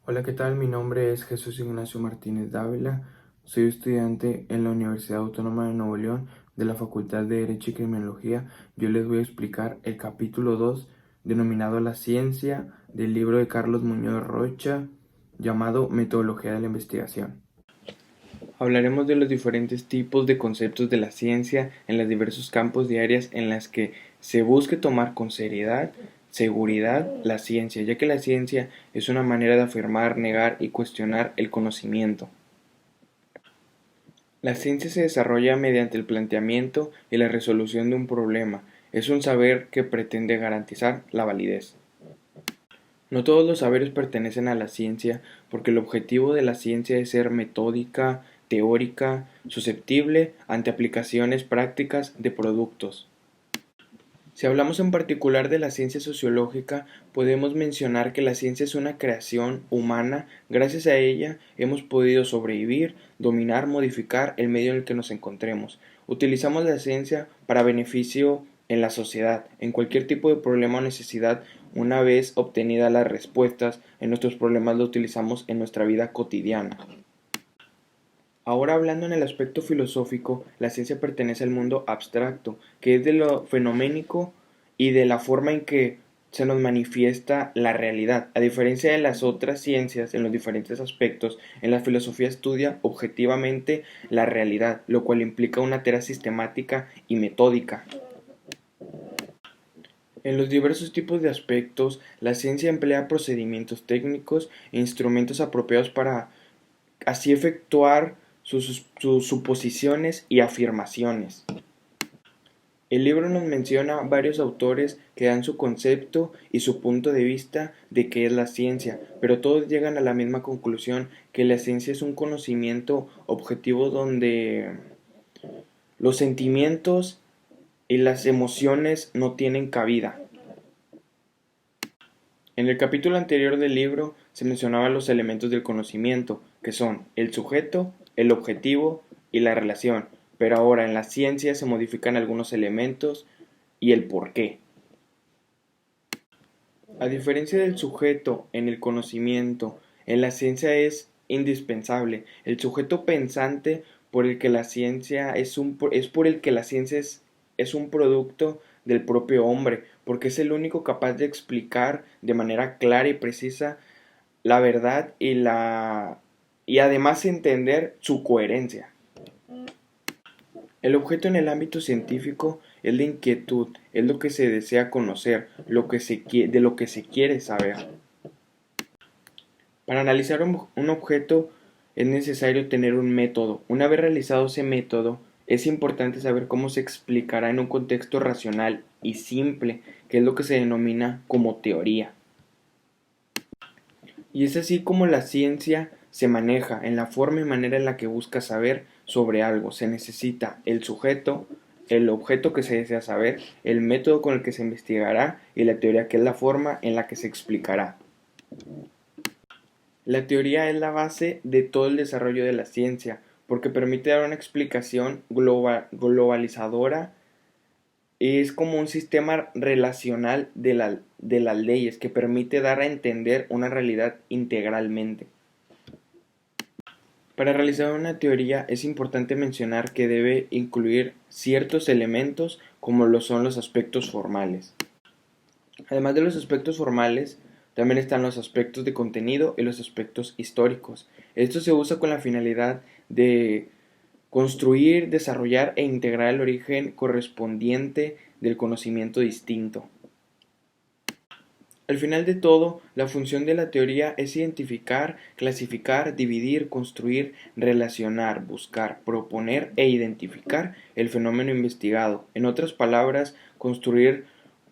Hola, ¿qué tal? Mi nombre es Jesús Ignacio Martínez Dávila. Soy estudiante en la Universidad Autónoma de Nuevo León de la Facultad de Derecho y Criminología. Yo les voy a explicar el capítulo 2 denominado La ciencia del libro de Carlos Muñoz Rocha llamado Metodología de la investigación. Hablaremos de los diferentes tipos de conceptos de la ciencia en los diversos campos de áreas en las que se busque tomar con seriedad, seguridad la ciencia, ya que la ciencia es una manera de afirmar, negar y cuestionar el conocimiento. La ciencia se desarrolla mediante el planteamiento y la resolución de un problema. Es un saber que pretende garantizar la validez. No todos los saberes pertenecen a la ciencia, porque el objetivo de la ciencia es ser metódica, teórica, susceptible ante aplicaciones prácticas de productos. Si hablamos en particular de la ciencia sociológica, podemos mencionar que la ciencia es una creación humana. Gracias a ella hemos podido sobrevivir, dominar, modificar el medio en el que nos encontremos. Utilizamos la ciencia para beneficio en la sociedad, en cualquier tipo de problema o necesidad. Una vez obtenidas las respuestas en nuestros problemas, lo utilizamos en nuestra vida cotidiana. Ahora hablando en el aspecto filosófico, la ciencia pertenece al mundo abstracto, que es de lo fenoménico y de la forma en que se nos manifiesta la realidad. A diferencia de las otras ciencias en los diferentes aspectos, en la filosofía estudia objetivamente la realidad, lo cual implica una tarea sistemática y metódica. En los diversos tipos de aspectos, la ciencia emplea procedimientos técnicos e instrumentos apropiados para así efectuar sus suposiciones y afirmaciones. El libro nos menciona varios autores que dan su concepto y su punto de vista de qué es la ciencia, pero todos llegan a la misma conclusión, que la ciencia es un conocimiento objetivo donde los sentimientos y las emociones no tienen cabida. En el capítulo anterior del libro se mencionaban los elementos del conocimiento, que son el sujeto, el objetivo y la relación, pero ahora en la ciencia se modifican algunos elementos y el porqué. A diferencia del sujeto en el conocimiento, en la ciencia es indispensable. El sujeto pensante por el que la ciencia es por el que la ciencia es un producto del propio hombre, porque es el único capaz de explicar de manera clara y precisa la verdad y además entender su coherencia. El objeto en el ámbito científico es la inquietud, es lo que se desea conocer, de lo que se quiere saber. Para analizar un objeto es necesario tener un método. Una vez realizado ese método, es importante saber cómo se explicará en un contexto racional y simple, que es lo que se denomina como teoría. Y es así como la ciencia se maneja, en la forma y manera en la que busca saber sobre algo. Se necesita el sujeto, el objeto que se desea saber, el método con el que se investigará y la teoría, que es la forma en la que se explicará. La teoría es la base de todo el desarrollo de la ciencia, porque permite dar una explicación globalizadora. Es como un sistema relacional de las leyes que permite dar a entender una realidad integralmente. Para realizar una teoría es importante mencionar que debe incluir ciertos elementos como lo son los aspectos formales. Además de los aspectos formales, también están los aspectos de contenido y los aspectos históricos. Esto se usa con la finalidad de construir, desarrollar e integrar el origen correspondiente del conocimiento distinto. Al final de todo, la función de la teoría es identificar, clasificar, dividir, construir, relacionar, buscar, proponer e identificar el fenómeno investigado. En otras palabras, construir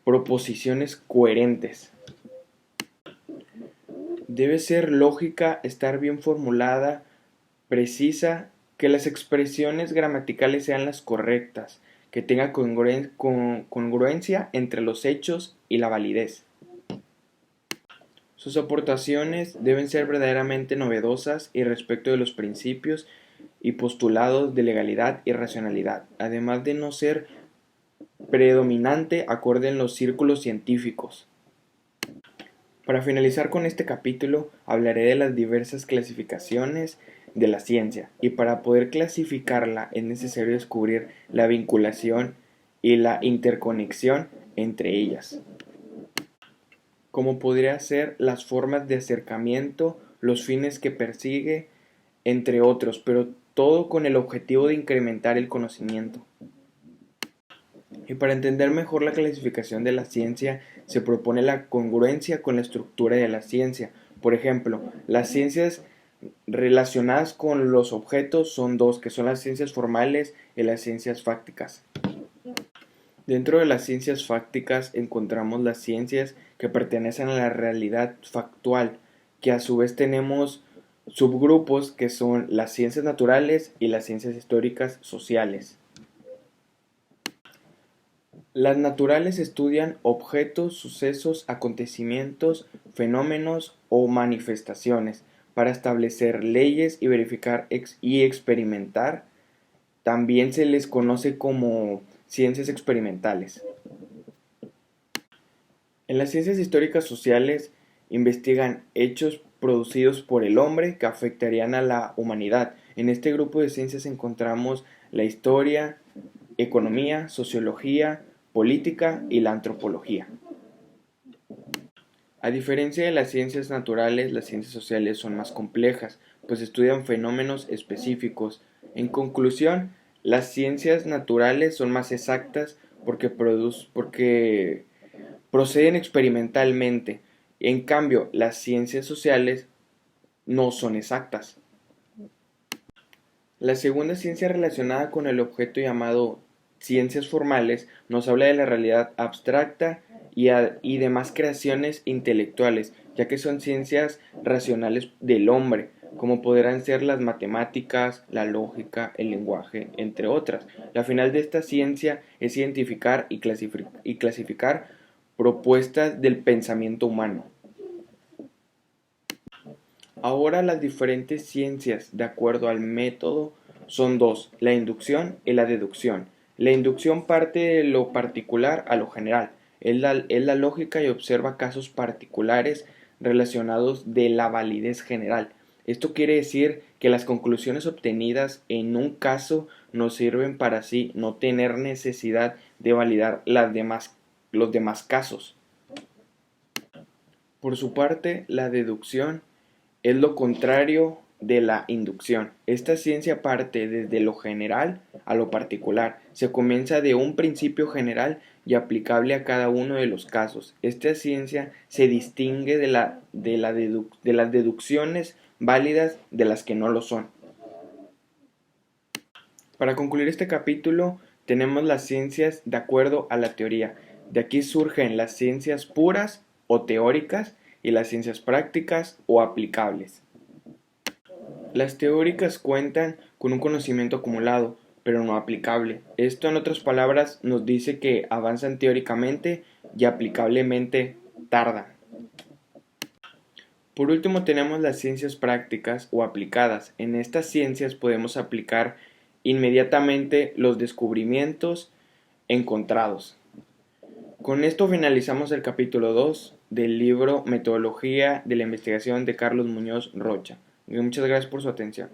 proposiciones coherentes. Debe ser lógica, estar bien formulada, precisa, que las expresiones gramaticales sean las correctas, que tenga congruencia entre los hechos y la validez. Sus aportaciones deben ser verdaderamente novedosas y respecto de los principios y postulados de legalidad y racionalidad, además de no ser predominante acorde en los círculos científicos. Para finalizar con este capítulo, hablaré de las diversas clasificaciones de la ciencia, y para poder clasificarla es necesario descubrir la vinculación y la interconexión entre ellas, como podría ser las formas de acercamiento, los fines que persigue, entre otros, pero todo con el objetivo de incrementar el conocimiento. Y para entender mejor la clasificación de la ciencia, se propone la congruencia con la estructura de la ciencia. Por ejemplo, las ciencias relacionadas con los objetos son dos, que son las ciencias formales y las ciencias fácticas. Dentro de las ciencias fácticas encontramos las ciencias que pertenecen a la realidad factual, que a su vez tenemos subgrupos que son las ciencias naturales y las ciencias históricas sociales. Las naturales estudian objetos, sucesos, acontecimientos, fenómenos o manifestaciones para establecer leyes y verificar y experimentar. También se les conoce como ciencias experimentales. En las ciencias históricas sociales investigan hechos producidos por el hombre que afectarían a la humanidad. En este grupo de ciencias encontramos la historia, economía, sociología, política y la antropología. A diferencia de las ciencias naturales, las ciencias sociales son más complejas, pues estudian fenómenos específicos. En conclusión, las ciencias naturales son más exactas porque proceden experimentalmente. En cambio, las ciencias sociales no son exactas. La segunda ciencia relacionada con el objeto llamado ciencias formales nos habla de la realidad abstracta y demás creaciones intelectuales, ya que son ciencias racionales del hombre, como podrán ser las matemáticas, la lógica, el lenguaje, entre otras. La final de esta ciencia es identificar y clasificar propuestas del pensamiento humano. Ahora las diferentes ciencias, de acuerdo al método, son dos, la inducción y la deducción. La inducción parte de lo particular a lo general, es la lógica y observa casos particulares relacionados de la validez general. Esto quiere decir que las conclusiones obtenidas en un caso nos sirven para así no tener necesidad de validar los demás casos. Por su parte, la deducción es lo contrario de la inducción. Esta ciencia parte desde lo general a lo particular. Se comienza de un principio general y aplicable a cada uno de los casos. Esta ciencia se distingue de las deducciones válidas de las que no lo son. Para concluir este capítulo, tenemos las ciencias de acuerdo a la teoría. De aquí surgen las ciencias puras o teóricas y las ciencias prácticas o aplicables. Las teóricas cuentan con un conocimiento acumulado, pero no aplicable. Esto, en otras palabras, nos dice que avanzan teóricamente y aplicablemente tardan. Por último, tenemos las ciencias prácticas o aplicadas. En estas ciencias podemos aplicar inmediatamente los descubrimientos encontrados. Con esto finalizamos el capítulo 2 del libro Metodología de la Investigación de Carlos Muñoz Rocha. Muchas gracias por su atención.